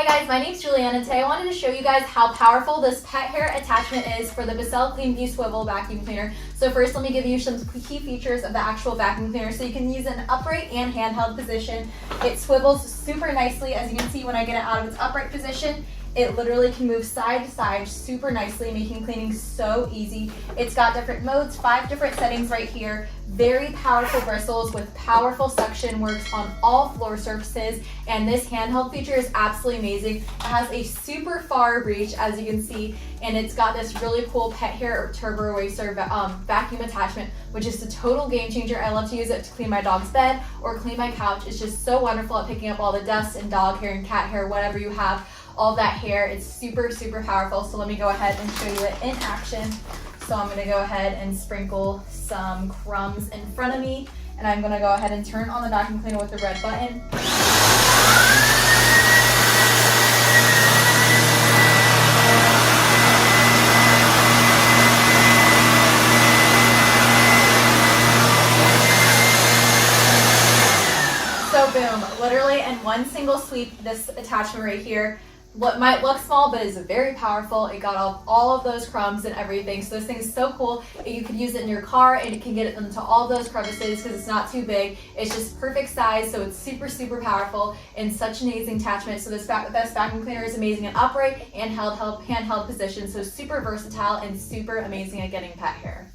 Hi guys, my name's Juliana, and today I wanted to show you guys how powerful this pet hair attachment is for the Bissell CleanView Swivel Vacuum Cleaner. So first let me give you some key features of the actual vacuum cleaner. So you can use an upright and handheld position. It swivels super nicely. As you can see, when I get it out of its upright position, it literally can move side to side super nicely, making cleaning so easy. It's got different modes, 5 different settings right here. Very powerful bristles with powerful suction, works on all floor surfaces, and this handheld feature is absolutely amazing. It has a super far reach, as you can see, and it's got this really cool pet hair turbo eraser vacuum attachment, which is a total game changer. I love to use it to clean my dog's bed or clean my couch. It's just so wonderful at picking up all the dust and dog hair and cat hair, whatever you have. All that hair. It's super powerful. So let me go ahead and show you it in action. So I'm going to go ahead and sprinkle some crumbs in front of me, and I'm going to go ahead and turn on the vacuum cleaner with the red button. So boom, literally in one single sweep, this attachment right here, what might look small but is very powerful. It got off all of those crumbs and everything. So this thing is so cool. You can use it in your car and it can get it into all those crevices because it's not too big. It's just perfect size, so it's super powerful and such an amazing attachment. So this vacuum cleaner is amazing in upright and handheld position, so super versatile and super amazing at getting pet hair.